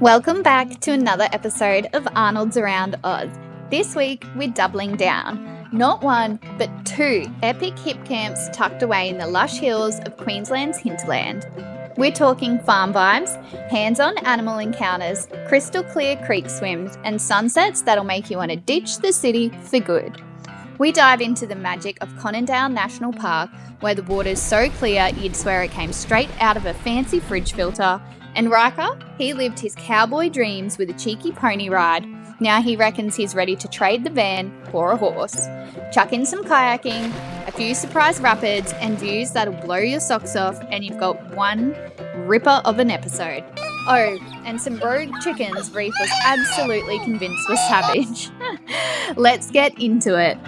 Welcome back to another episode of Arnolds Around Oz. This week we're doubling down. Not one, but two epic Hipcamps tucked away in the lush hills of Queensland's hinterland. We're talking farm vibes, hands-on animal encounters, crystal clear creek swims, and sunsets that'll make you want to ditch the city for good. We dive into the magic of Conondale National Park, where the water's so clear you'd swear it came straight out of a fancy fridge filter. And Ryker, he lived his cowboy dreams with a cheeky pony ride. Now he reckons he's ready to trade the van for a horse. Chuck in some kayaking, a few surprise rapids, and views that'll blow your socks off, and you've got one ripper of an episode. Oh, and some rogue chickens Reef was absolutely convinced was savage. Let's get into it.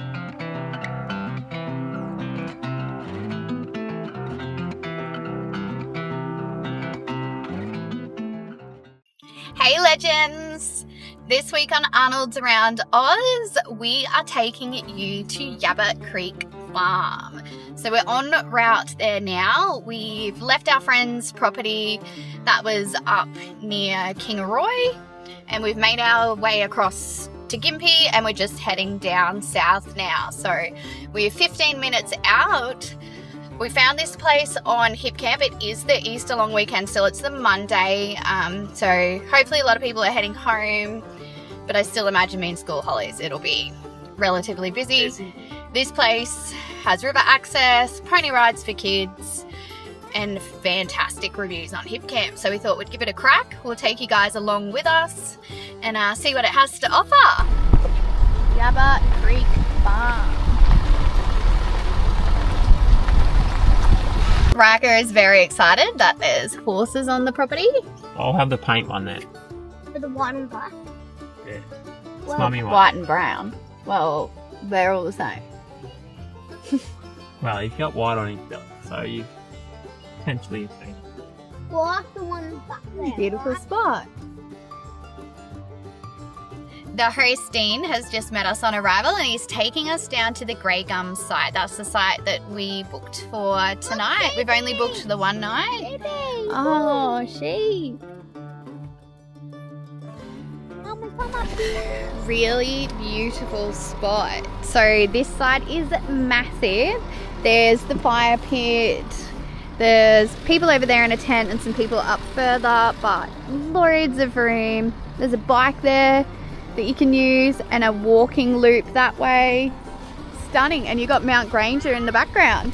Hey legends! This week on Arnolds Around Oz, we are taking you to Yabba Creek Farm. So we're en route there now. We've left our friend's property that was up near Kingaroy, and we've made our way across to Gympie, and we're just heading down south now. So we're 15 minutes out. We found this place on Hipcamp. It is the Easter long weekend still. It's the Monday. So hopefully a lot of people are heading home. But I still imagine being school holidays, it'll be relatively busy. This place has river access, pony rides for kids, and fantastic reviews on Hipcamp. So we thought we'd give it a crack. We'll take you guys along with us and see what it has to offer. Yabba Creek Farm. Ryker is very excited that there's horses on the property. I'll have the paint one there. For the white and black? Yeah. It's Well, mummy one. White and brown. Well, they're all the same. Well, you've got white on it, so you potentially think. Well, I like the one back there. Beautiful spot. The host Dean has just met us on arrival and he's taking us down to the Grey Gum site. That's the site that we booked for tonight. We've only booked the one night. Baby, Oh, sheep. come up here. Really beautiful spot. So this site is massive. There's the fire pit. There's people over there in a tent and some people up further, but loads of room. There's a bike there that you can use and a walking loop that way. Stunning. And you got Mount Granger in the background.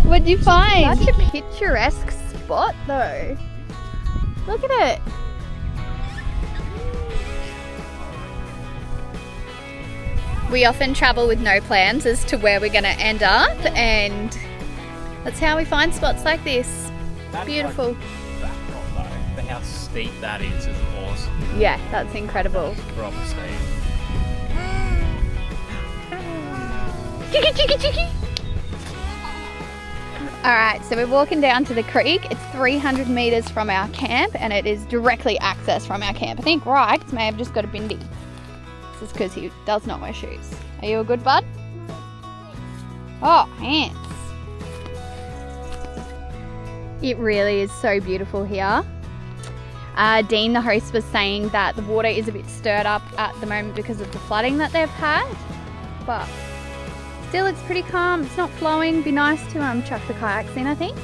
What'd you find? Such a picturesque spot though. Look at it. We often travel with no plans as to where we're going to end up, and that's how we find spots like this. Beautiful. The how steep that is awesome. Yeah, that's incredible. Proper steep. Chicky, chicky, chicky. Alright, so we're walking down to the creek. It's 300 metres from our camp and it is directly accessed from our camp. I think Ryker may have just got a bindi. This is because he does not wear shoes. Are you a good bud? Oh, hands. It really is so beautiful here. Dean, the host, was saying that the water is a bit stirred up at the moment because of the flooding that they've had. But still, it's pretty calm. It's not flowing. Be nice to chuck the kayaks in, I think.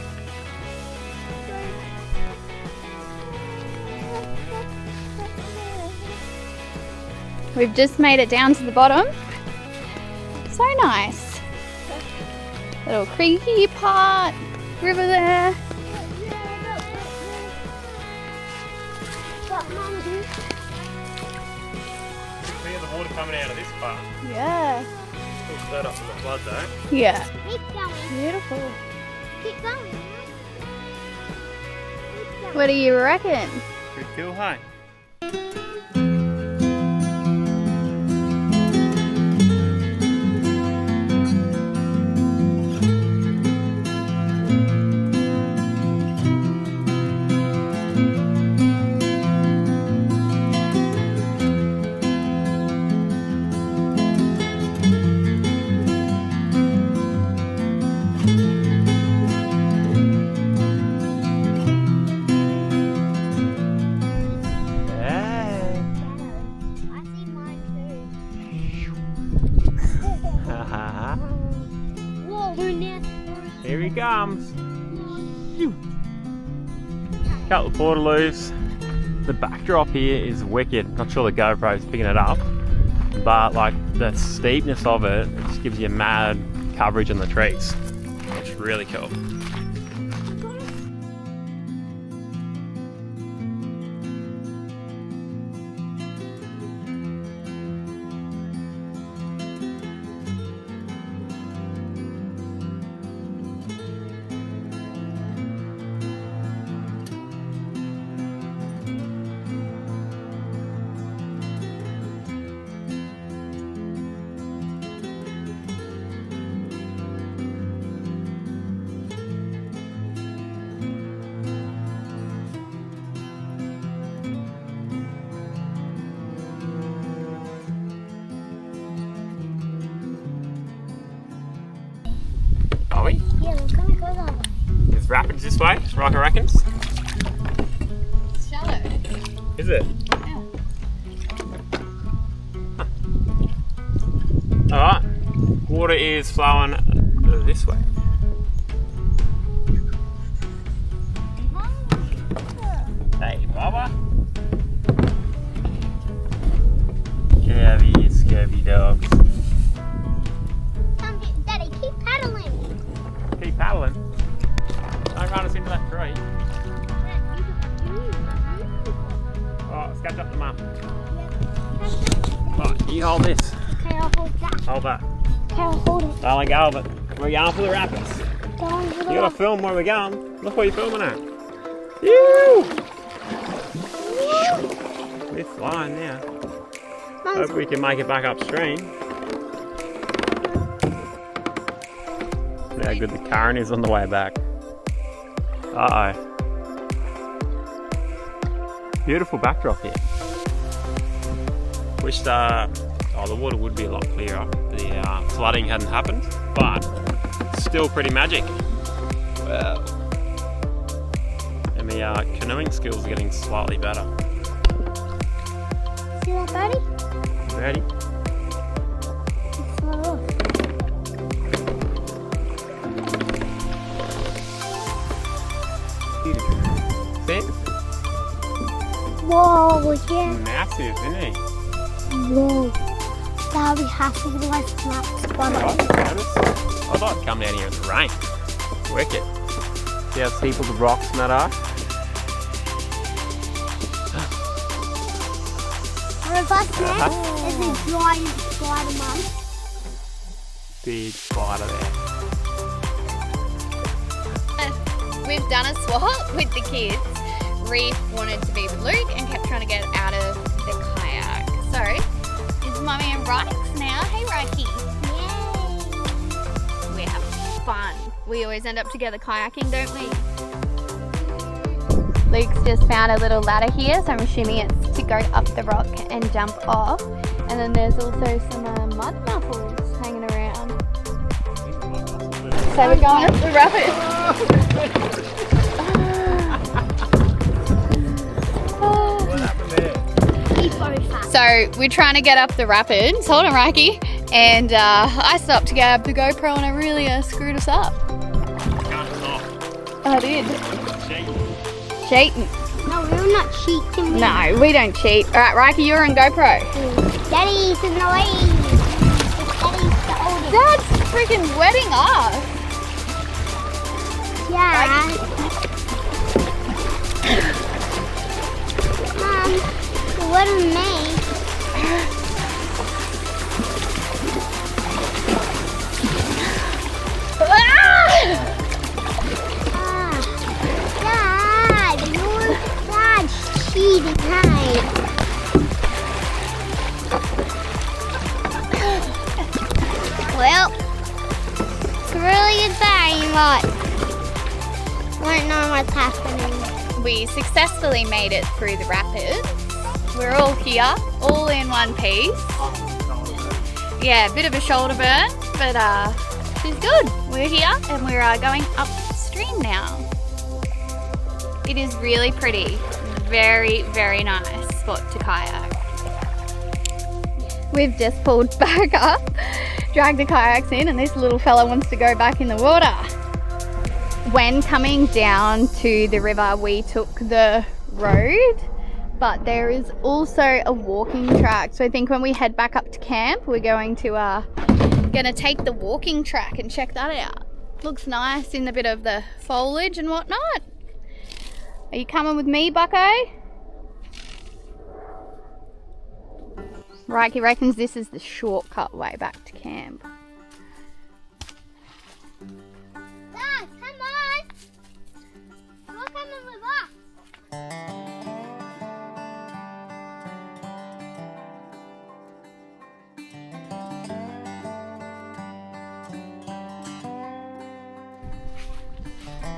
We've just made it down to the bottom. So nice. Little creaky part, river there. See the water coming out of this part. Yeah. Still stirred up from the flood though. Yeah. Keep going. Beautiful. Keep going. Keep going. What do you reckon? Pretty cool, hey? Here he comes. Couple of portaloos. The backdrop here is wicked. Not sure the GoPro's picking it up, but like the steepness of it just gives you mad coverage in the trees. It's really cool. Are we? Yeah, we're gonna go that way. There's rapids this way, Ryker reckons. It's shallow. Is it? Yeah. Alright. Water is flowing this way. Hey, Baba. Scabby dogs. Come here, Daddy, keep paddling. Keep paddling. Don't run us into that tree. Alright, let's catch up to Mum. Right, you hold this. Okay, I'll hold that. Hold that. Okay, I'll hold it. Don't let go of it. We're going for the rapids. Going for the You gotta film where we're going. Look where you're filming at. Yoo! We're flying now. Hope we can make it back upstream. Look how good the current is on the way back. Uh-oh. Beautiful backdrop here. Wish the water would be a lot clearer. The flooding hadn't happened, but still pretty magic. Wow. And the canoeing skills are getting slightly better. See that, Daddy? Ready? It's not off. See? Whoa, yeah. Massive, isn't he? Whoa. Now we have to do like snap spot. I'd like to come down here in the rain. Wicked. See how steep all the rocks and that are? Reverse next is a giant spider, Mum. Big spider there. We've done a swap with the kids. Reef wanted to be with Luke and kept trying to get out of the kayak. So, it's Mummy and Rykes now. Hey, Rykey. Yay. We have fun. We always end up together kayaking, don't we? Luke's just found a little ladder here, so I'm assuming it's to go up the rock and jump off. And then there's also some mud muffles hanging around. So we're going up the rapids. What happened there? He's very fast. So we're trying to get up the rapids. Hold on, Reiki. And I stopped to get up the GoPro and I really screwed us up. I did. Cheating. No, we're not cheating. No, we don't cheat. Alright, Reiki, you're on GoPro. Daddy's in the way. Daddy's the oldest. That's freaking wetting off. Yeah. What a mate. Dad, Dad's cheating, hi. Well, it's really exciting, but I don't know what's happening. We successfully made it through the rapids. We're all here, all in one piece. Yeah, a bit of a shoulder burn, but it's good. We're here and we're going upstream now. It is really pretty. Very, very nice spot to kayak. We've just pulled back up, dragged the kayaks in, and this little fella wants to go back in the water. When coming down to the river, we took the road, but there is also a walking track. So I think when we head back up to camp, we're going to take the walking track and check that out. Looks nice in a bit of the foliage and whatnot. Are you coming with me, Bucko? Ryker reckons this is the shortcut way back to camp. Dad, come on! You're coming with us.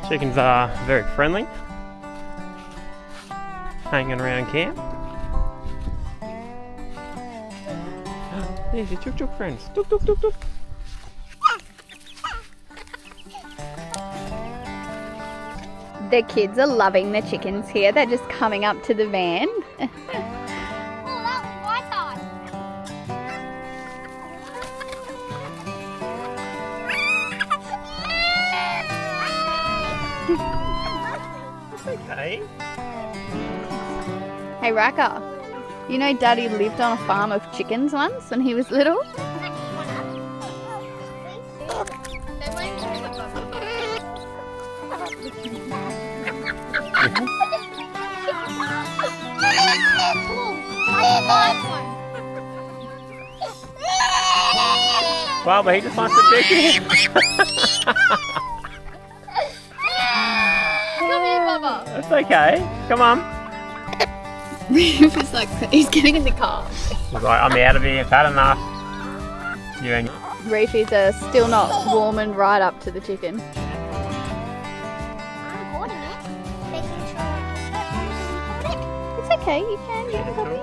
Chickens are very friendly, hanging around camp. There's your tuk-tuk friends. Tuk tuk tuk tuk. The kids are loving the chickens here. They're just coming up to the van. Oh, that was my time. It's okay. Hey Ryker, you know Daddy lived on a farm of chickens once when he was little? Well, but he just wants to pick it. Come here, Bubba. That's okay. Come on. Reef is like, he's getting in the car. He's like, I'm out of here. I've had enough. You and Reef is still not warming right up to the chicken. I'm holding it. Making sure I can hold it. It's okay, you can get a puppy.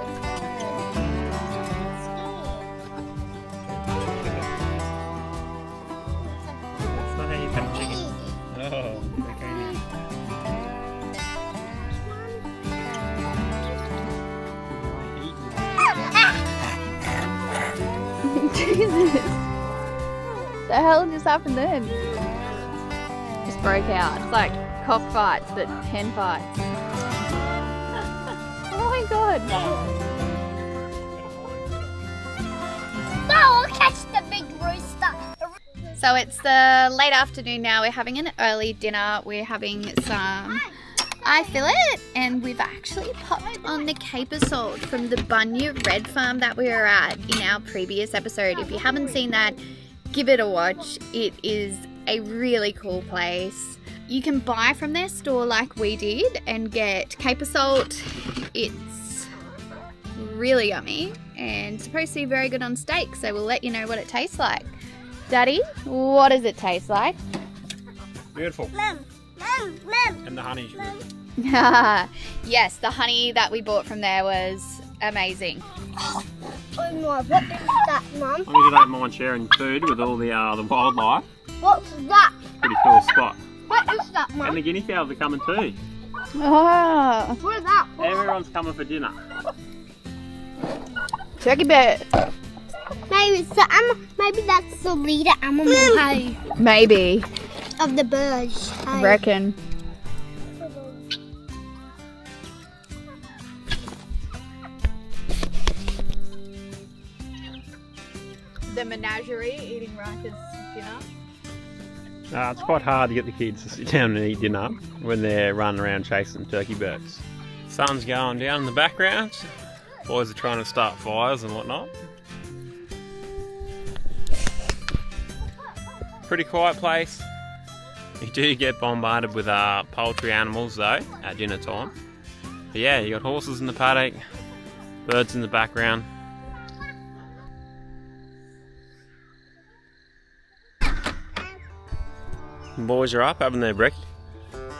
That's not how you pet a chicken. Oh, okay. Jesus. The hell just happened then? Just broke out. It's like cockfights, but hen fights. Oh my god. No, I'll catch the big rooster. So it's the late afternoon now. We're having an early dinner. We're having some eye fillet, and we've actually popped on the caper salt from the Bunya Red Farm that we were at in our previous episode. If you haven't seen that, give it a watch. It is a really cool place. You can buy from their store like we did and get caper salt. It's really yummy and supposed to be very good on steak, so we'll let you know what it tastes like. Daddy, what does it taste like? Beautiful. Mum. And the honey's good. Yes, the honey that we bought from there was amazing. Oh my, what is that, Mum? I don't mind sharing food with all the wildlife. What's that? Pretty cool spot. What is that, And Mum? the guinea fowls are coming too. Oh, What is that? Everyone's coming for dinner. turkey bird. Maybe that's the leader animal hey, Maybe. of the birds. I reckon. The menagerie eating Ryker's dinner. It's quite hard to get the kids to sit down and eat dinner when they're running around chasing turkey birds. Sun's going down in the background. Boys are trying to start fires and whatnot. Pretty quiet place. You do get bombarded with poultry animals though at dinner time. But yeah, you got horses in the paddock, birds in the background. The boys are up having their brekkie.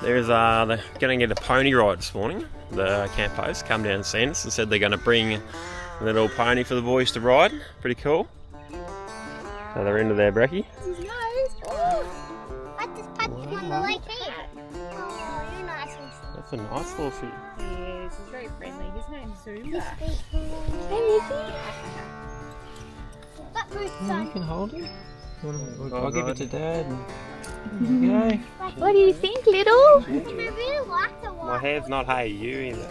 They're going to get a pony ride this morning. The camp host come down and seen us and said they're going to bring a little pony for the boys to ride. Pretty cool. So they're into their brekkie. I just patted him on the leg here. Oh, you're nice. That's a nice little fit. Yes, he's very friendly. His name's Zoomba. Hey, Nicky. That root's You can hold him. I'll give it to Dad. Okay. What do you think, little? I really like the My water. hair's not hay, you either.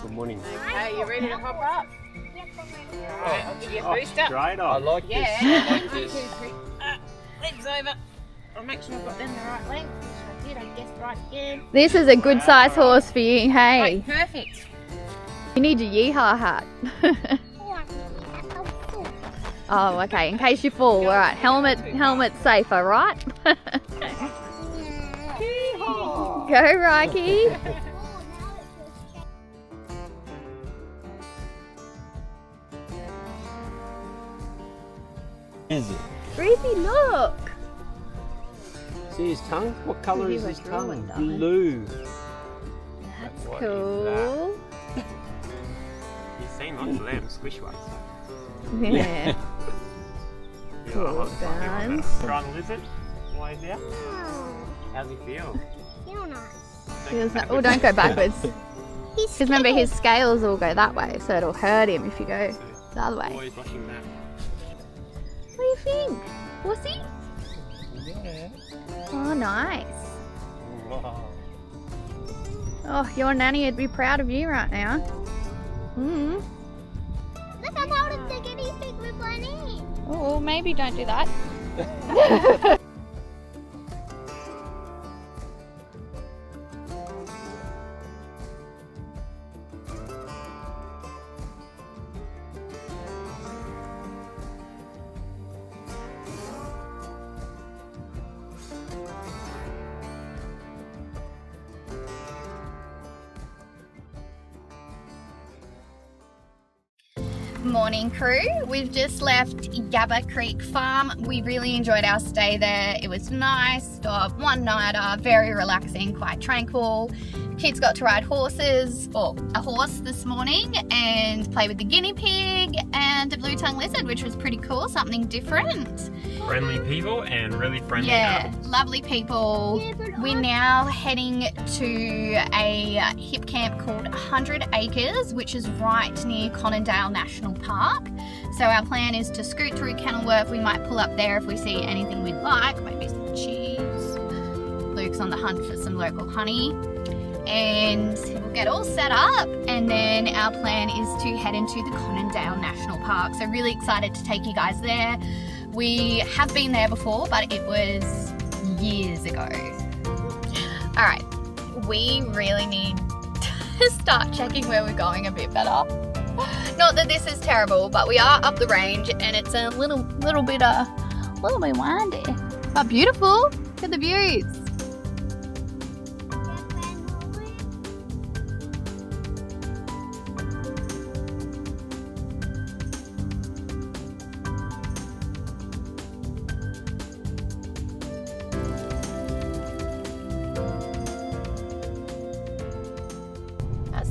Good morning. Okay, you ready to hop up? Alright, I'll give you a boost up. Straight on. I like Yeah. this. I like this. Legs over. I'll make sure I've got them the right length. I did, I guessed right again. This is a good size horse for you, hey? Right, perfect. You need your yeehaw hat. Oh, okay, in case you fall, alright. Helmet safe, alright? Go, Ryker. Is it? Reefy, look. See his tongue? What colour You is were his drawing, tongue? darling. Blue. That's What is cool. You seem like them squish ones. Yeah. Cool, Trying guys. the lizard? Why is there? How's he feel? Feel nice. Feels like, oh, don't go backwards. Because remember, his scales all go that way, so it'll hurt him if you go the other way. Always watching that. What do you think? Wussy? Yeah. Oh, nice. Wow. Oh, your nanny would be proud of you right now. Mm. Look, I told him to get his big with my name. Oh, maybe don't do that. Morning crew, we've just left Yabba Creek Farm. We really enjoyed our stay there. It was nice, one nighter, very relaxing, quite tranquil. Kids got to ride horses, or a horse this morning, and play with the guinea pig and a blue-tongue lizard, which was pretty cool, something different. Friendly people and really friendly Yeah, animals. lovely people. We're now heading to a hip camp called 100 Acres, which is right near Conondale National Park. So our plan is to scoot through Kenilworth. We might pull up there if we see anything we'd like, maybe some cheese. Luke's on the hunt for some local honey. And we'll get all set up, and then our plan is to head into the Conondale National Park. So really excited to take you guys there. We have been there before, but it was years ago. All right, we really need to start checking where we're going a bit better. Not that this is terrible, but we are up the range, and it's a little bit windy, but beautiful. Look at the views.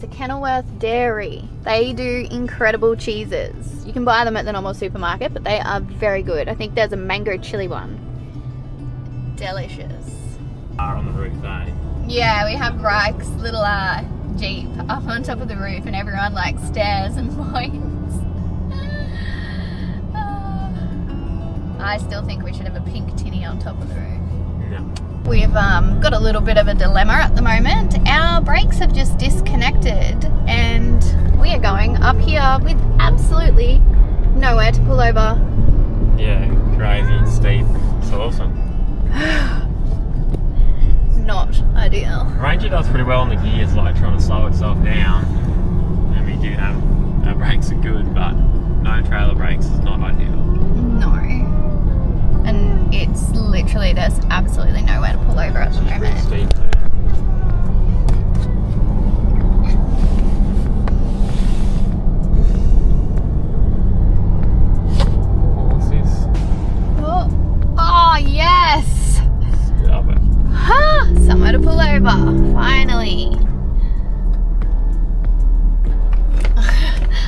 The Kenilworth Dairy. They do incredible cheeses. You can buy them at the normal supermarket, but they are very good. I think there's a mango chili one. Delicious. Are on the roof, eh? Yeah, we have Ryker's little Jeep up on top of the roof, and everyone like stares and points. I still think we should have a pink tinny on top of the roof. No. We've got a little bit of a dilemma at the moment. Our brakes have just disconnected, and we are going up here with absolutely nowhere to pull over. Yeah, crazy, steep. It's awesome. Not ideal. Ranger does pretty well on the gears, like trying to slow itself down. And we do have, our brakes are good, but no trailer brakes is not ideal. No. And it's literally, there's absolutely nowhere to pull over at the moment. Steep. What's this? Oh yes! Stop it. Huh, somewhere to pull over, finally.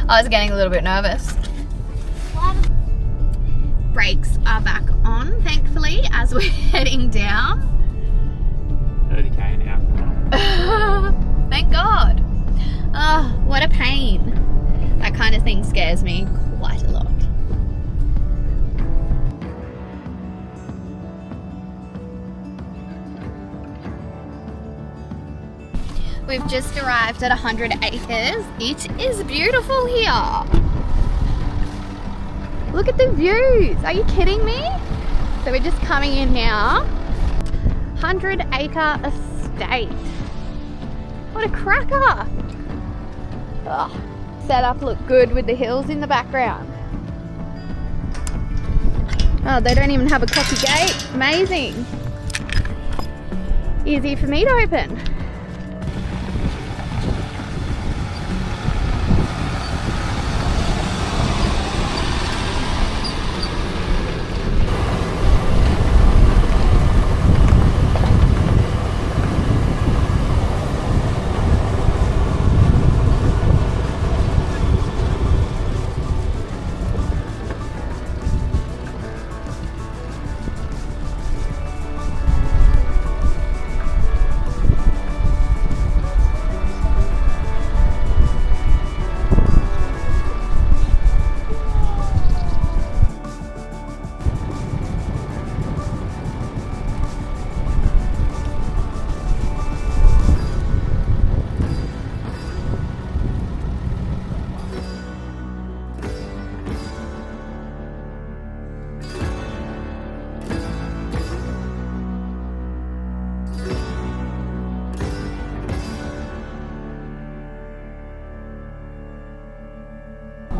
I was getting a little bit nervous. Brakes are back on, thankfully, as we're heading down. 30k an hour. Thank God. Oh, what a pain. That kind of thing scares me quite a lot. We've just arrived at 100 acres. It is beautiful here. Look at the views. Are you kidding me? So we're just coming in now. 100 acre estate. What a cracker. Oh, setup look good with the hills in the background. Oh, they don't even have a cocky gate. Amazing. Easy for me to open.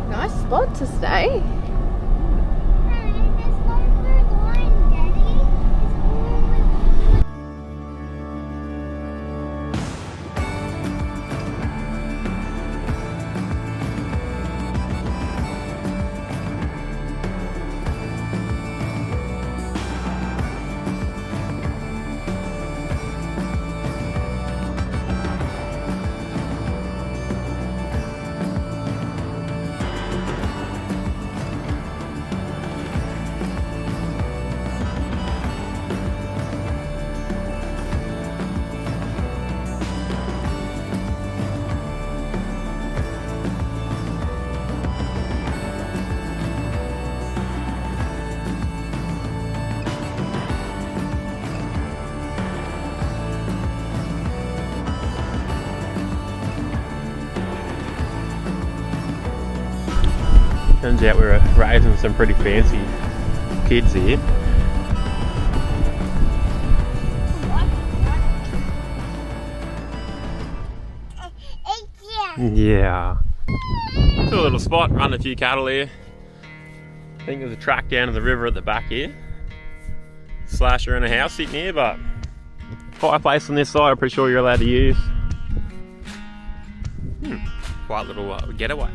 Nice spot to stay. Turns out we're raising some pretty fancy kids here. Yeah. Cool little spot, run a few cattle here. I think there's a track down to the river at the back here. Slasher and a house sitting here, but fireplace on this side I'm pretty sure you're allowed to use. Quite a little getaway.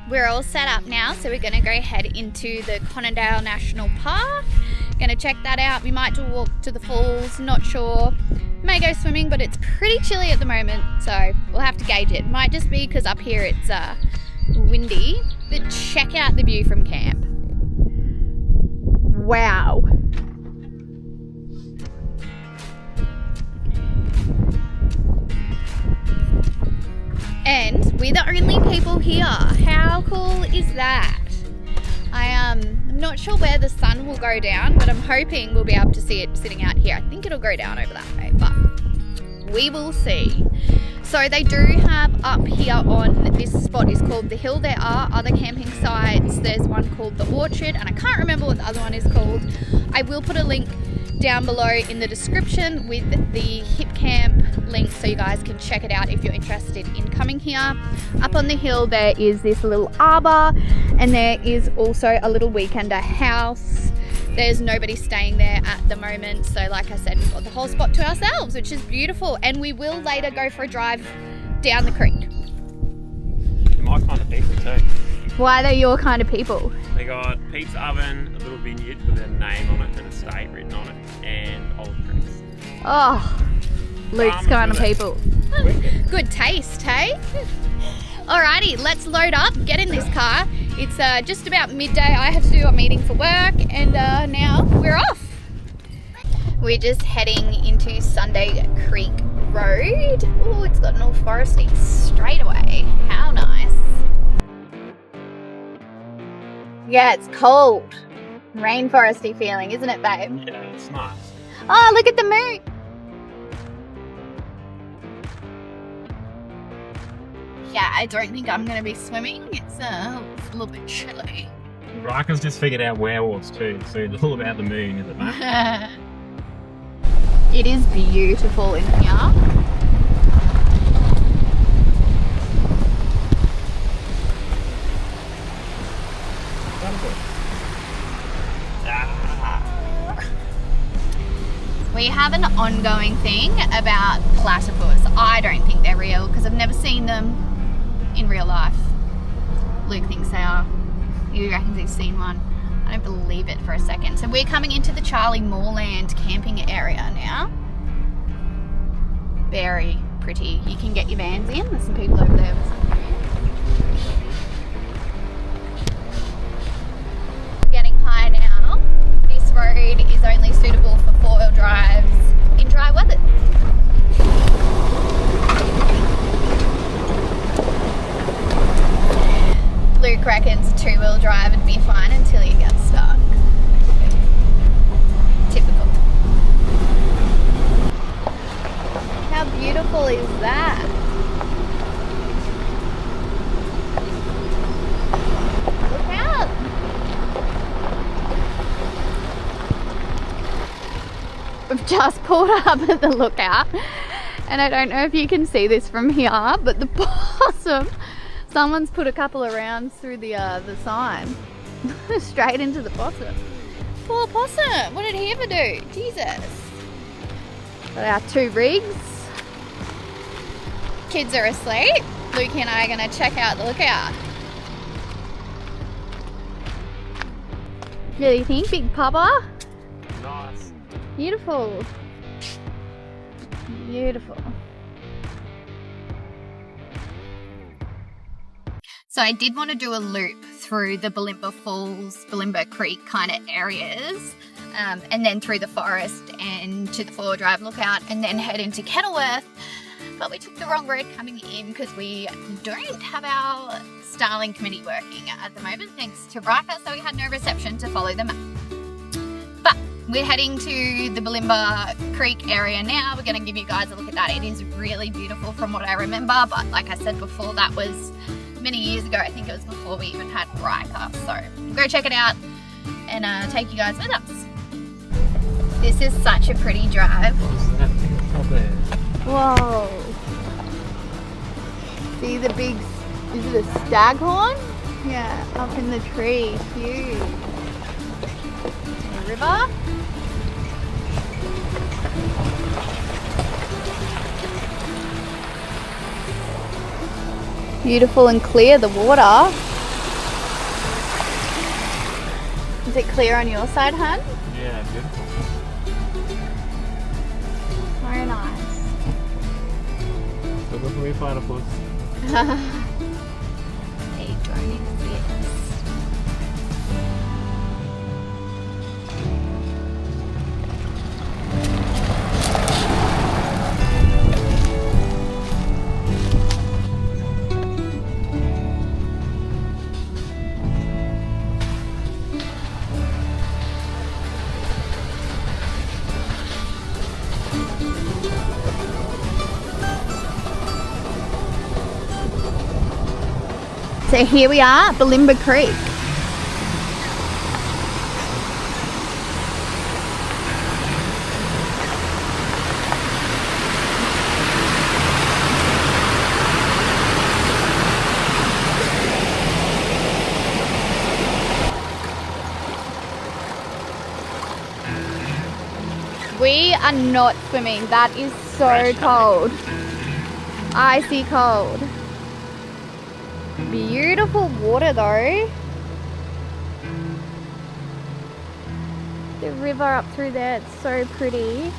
We're all set up now, so we're going to go head into the Conondale National Park. Going to check that out. We might do a walk to the falls, not sure. May go swimming, but it's pretty chilly at the moment, so we'll have to gauge it. Might just be because up here it's windy, but check out the view from camp. Wow. And we're the only people here. How cool is that? I'm not sure where the sun will go down, but I'm hoping we'll be able to see it sitting out here. I think it'll go down over that way, but we will see. So they do have up here on this spot is called The Hill. There are other camping sites. There's one called The Orchard, and I can't remember what the other one is called. I will put a link down below in the description with the Hipcamp link so you guys can check it out if you're interested in coming here. Up on the hill there is this little arbor, and there is also a little weekender house. There's nobody staying there at the moment, so like I said, we've got the whole spot to ourselves, which is beautiful, and we will later go for a drive down the creek. They're my kind of people too. Why are they your kind of people? They got pizza oven, a little vineyard with a name on it and a state written on it, and olive trees. Oh, Luke's kind of people. Good taste, hey? Alrighty, let's load up, get in this car. It's just about midday. I had to do a meeting for work, and now we're off. We're just heading into Sunday Creek Road. Oh, it's got an all foresty straight away. How nice. Yeah, it's cold. Rainforesty feeling, isn't it, babe? Yeah, it's nice. Oh, look at the moon. Yeah, I don't think I'm going to be swimming. It's a little bit chilly. Ryker's just figured out werewolves too, so it's all about the moon, isn't it? It is beautiful in here. We have an ongoing thing about platypus. I don't think they're real because I've never seen them in real life. Luke thinks they are. He reckons he's seen one. I don't believe it for a second. So we're coming into the Charlie Moorland camping area now. Very pretty. You can get your vans in. There's some people over there with some vans. We're getting high now. This road is only suitable for four-wheel drives in dry weather. Luke reckons a two-wheel drive would be fine until you get stuck. Typical. How beautiful is that? Look out! We've just pulled up at the lookout, and I don't know if you can see this from here, but the possum, someone's put a couple of rounds through the sign straight into the possum. Poor possum, what did he ever do? Jesus. Got our two rigs. Kids are asleep. Luke and I are going to check out the lookout. What do you think, Big Papa? Nice. Beautiful. Beautiful. So I did want to do a loop through the Booloumba Falls, Booloumba Creek kind of areas, and then through the forest and to the four-wheel drive lookout and then head into Kenilworth. But we took the wrong road coming in because we don't have our Starling committee working at the moment thanks to Ryker, so we had no reception to follow them up. But we're heading to the Booloumba Creek area now. We're going to give you guys a look at that. It is really beautiful from what I remember, but like I said before, that was many years ago. I think it was before we even had Ryker. So go check it out and take you guys with us. This is such a pretty drive. Whoa. See the big, is it a staghorn? Yeah, up in the tree, huge. The river. Beautiful and clear, the water. Is it clear on your side, hun? Yeah, beautiful. Very nice. So look at me platypus. They don't exist. So here we are at Booloumba Creek. We are not swimming. That is so cold. Icy cold. Beautiful water though. The river up through there, it's so pretty.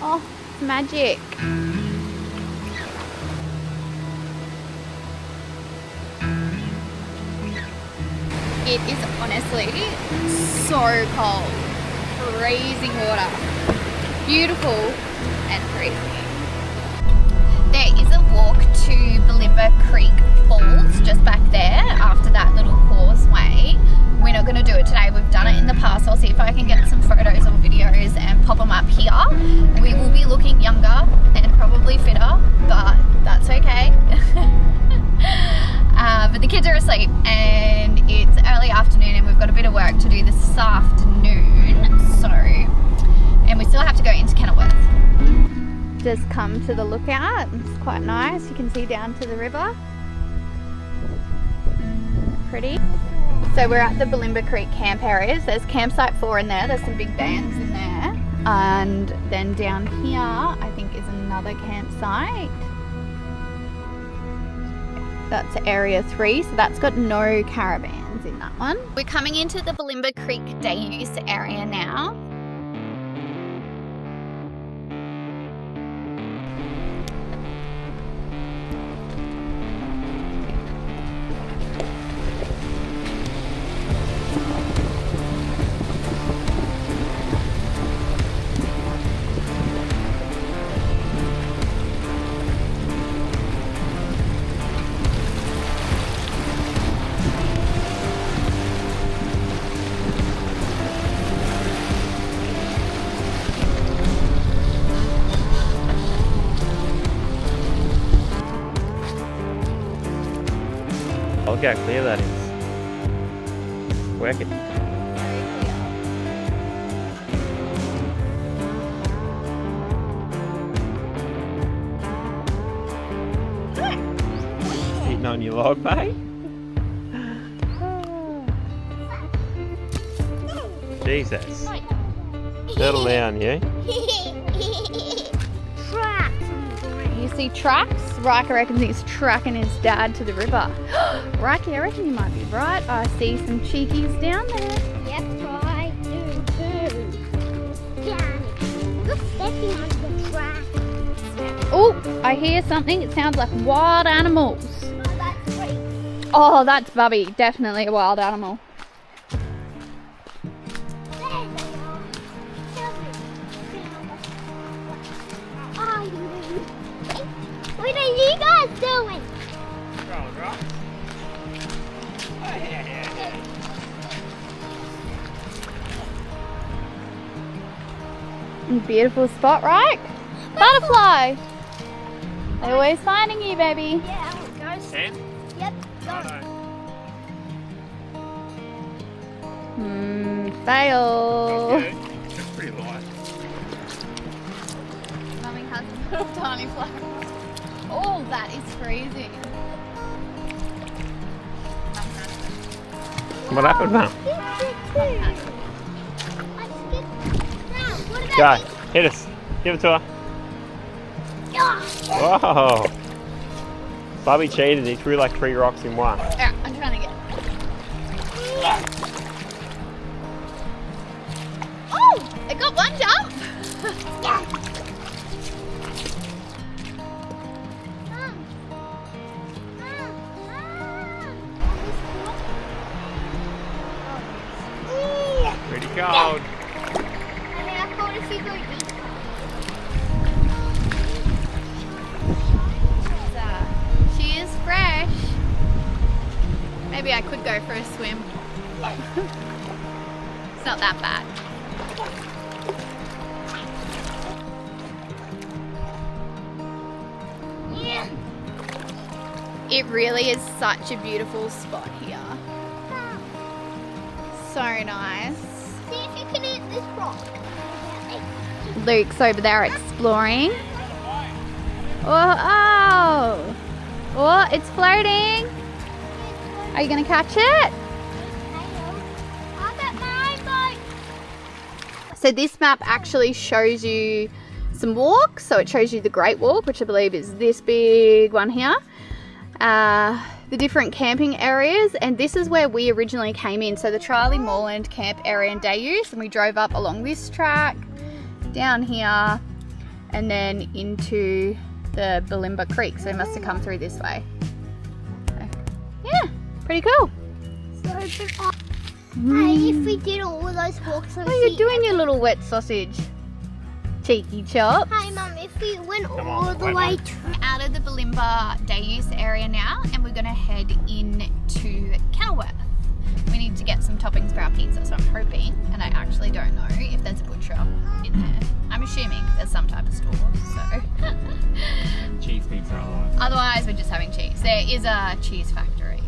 Oh, it's magic. It is honestly so cold. Freezing water. Beautiful and freezing. There is a walk to Booloumba Creek Falls just back there after that little causeway. We're not going to do it today. We've done it in the past. I'll see if I can get some photos or videos and pop them up here. We will be looking younger and probably fitter, but that's okay. just come to the lookout. It's quite nice. You can see down to the river. Pretty. So we're at the Booloumba Creek camp areas. There's campsite 4 in there. There's some big bands in there. And then down here, I think is another campsite. That's area 3, so that's got no caravans in that one. We're coming into the Booloumba Creek day use area now. Look how clear that is. Wicked. Eating on your log, mate? Jesus. Settle down, you. You see tracks? Ryker reckons he's tracking his dad to the river. Ryker, I reckon you might be right. I see some cheekies down there. Yes, I do too. Yeah. Look, stepping on the track. Oh, I hear something. It sounds like wild animals. Oh, that's great. Oh, that's Bubby. Definitely a wild animal. There they are. What are you guys doing? Beautiful spot, right? Butterfly. They're always finding you, baby. Yeah, go. Sam? Yep, go. Fail. It's pretty light. Mummy has a little tiny fly. Oh, that is freezing. What happened now? Go, hit us. Give it to her. Whoa. Bubby cheated. He threw like 3 rocks in one. Yeah, I'm trying to get. Oh, it got one jump. Pretty cold. She is fresh. Maybe I could go for a swim. It's not that bad. It really is such a beautiful spot here. So nice. See if you can eat this rock. Luke's over there exploring. Oh, oh, it's floating. Are you going to catch it? So this map actually shows you some walks. So it shows you the Great Walk, which I believe is this big one here. The different camping areas, and this is where we originally came in. So the Charlie Moorland camp area and day use, and we drove up along this track, down here, and then into the Booloumba Creek. So we must have come through this way. So, yeah, pretty cool. Hey, if we did all of those walks, What are you doing, you little wet sausage? Cheeky chops. Hey, Mum, if we went all the way to Out of the Booloumba day use area now, and we're going to head into Kenilworth. We need to get some toppings for our pizza, so I'm hoping, and I actually don't know if there's a butcher in there. I'm assuming there's some type of store, so. Cheese pizza otherwise. Otherwise, we're just having cheese. There is a cheese factory.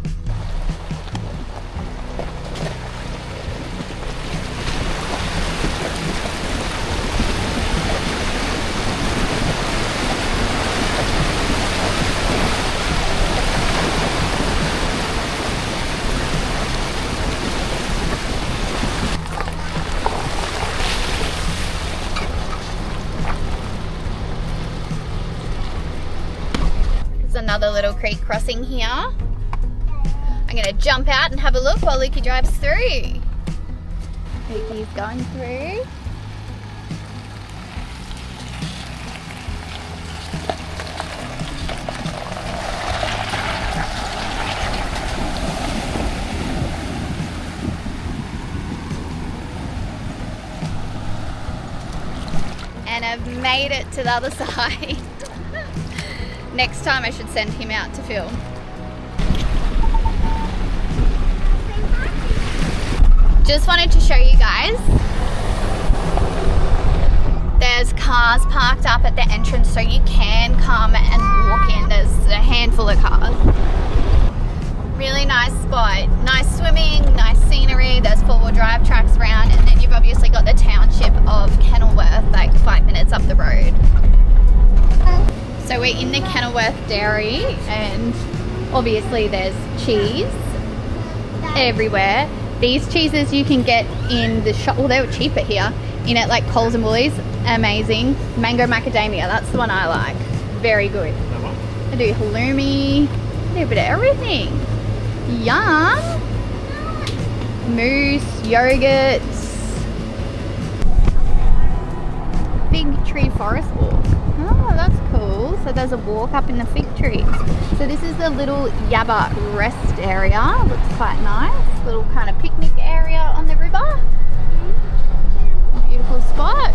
another little creek crossing here. I'm gonna jump out and have a look while Lukey drives through. Lukey's going through. And I've made it to the other side. Next time I should send him out to film. Just wanted to show you guys. There's cars parked up at the entrance so you can come and walk in. There's a handful of cars. Really nice spot. Nice swimming, nice scenery. There's 4-wheel drive tracks around, and then you've obviously got the township of Kenilworth, like 5 minutes up the road. So we're in the Kenilworth Dairy, and obviously there's cheese everywhere. These cheeses you can get in the shop. Well, they were cheaper here. In at like Coles and Woolies. Amazing. Mango macadamia. That's the one I like. Very good. I do halloumi. I do a bit of everything. Yum. Mousse, yogurts. Fig tree forest walk. Oh, that's cool. So there's a walk up in the fig trees. So this is the little Yabba rest area. Looks quite nice. Little kind of picnic area on the river. Beautiful spot.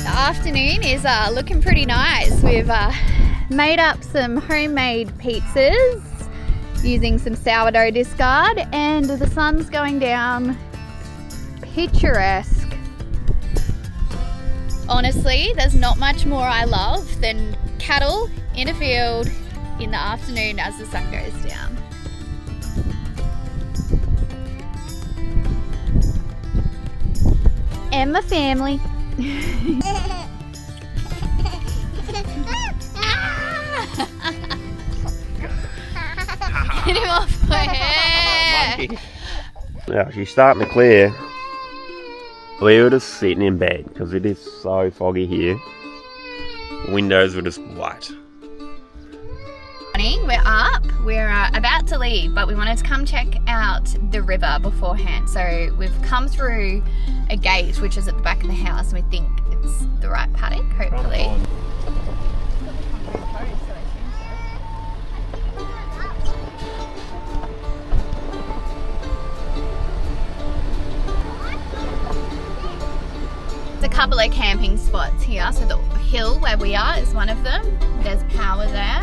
Afternoon is looking pretty nice. We've made up some homemade pizzas using some sourdough discard, and the sun's going down. Picturesque. Honestly, there's not much more I love than cattle in a field in the afternoon as the sun goes down. And my family. Get him off my hair! Now she's starting to clear. We were just sitting in bed because it is so foggy here. The windows were just white. We're up, we're about to leave, but we wanted to come check out the river beforehand. So we've come through a gate which is at the back of the house, and we think it's the right paddock, hopefully. There's a couple of camping spots here. So the hill where we are is one of them. There's power there.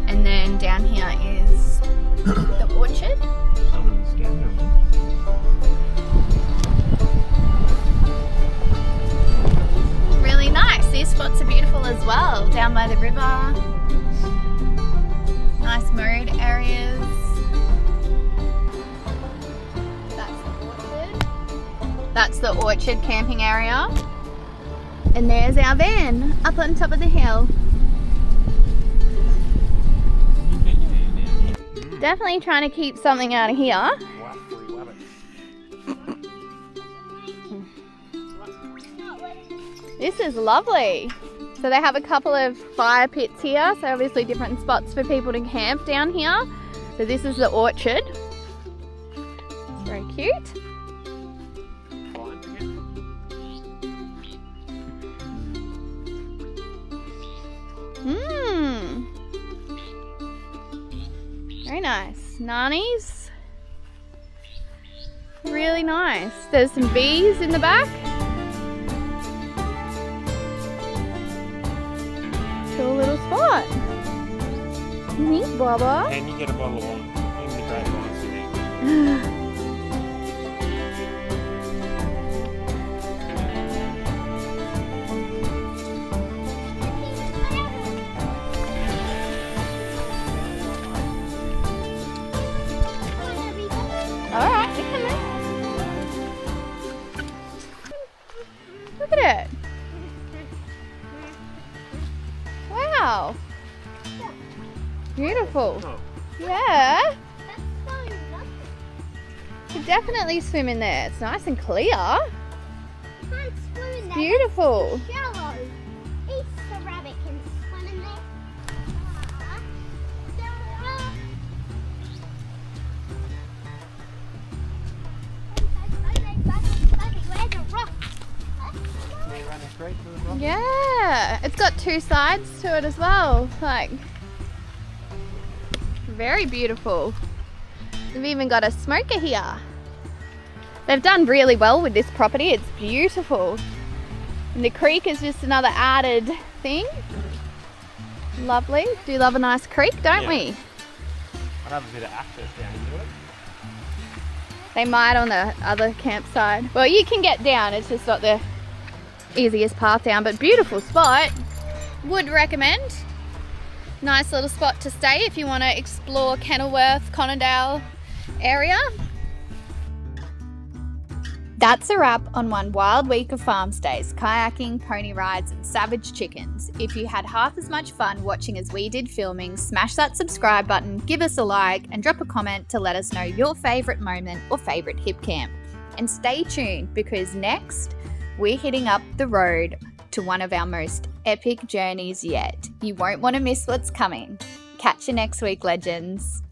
And then down here is the orchard. Really nice. These spots are beautiful as well, down by the river. Nice mowed areas. That's the orchard. That's the orchard camping area. And there's our van up on top of the hill. Definitely trying to keep something out of here. This is lovely. So they have a couple of fire pits here, so obviously different spots for people to camp down here. So this is the orchard. It's very cute. Very nice. Nannies. Really nice. There's some bees in the back. Cool little spot. Neat, Baba. And you get a bottle of wine in the great wine. it. Wow. Beautiful. Oh. Yeah. That's so lovely. You could definitely swim in there. It's nice and clear. You can't swim in there. Beautiful. It's shallow. Easter rabbit can swim in there. Where's the rock? Yeah. It's got two sides to it as well. Like, very beautiful. They've even got a smoker here. They've done really well with this property. It's beautiful. And the creek is just another added thing. Lovely. Do love a nice creek, don't Yeah. we? I'd have a bit of access down into it. They might on the other campsite. Well, you can get down. It's just not the easiest path down, but beautiful spot. Would recommend. Nice little spot to stay if you want to explore Kenilworth, Conondale area. That's a wrap on one wild week of farm stays, kayaking, pony rides and savage chickens. If you had half as much fun watching as we did filming, smash that subscribe button, give us a like and drop a comment to let us know your favourite moment or favourite hip camp. And stay tuned because next we're hitting up the road to one of our most epic journeys yet. You won't want to miss what's coming. Catch you next week, legends.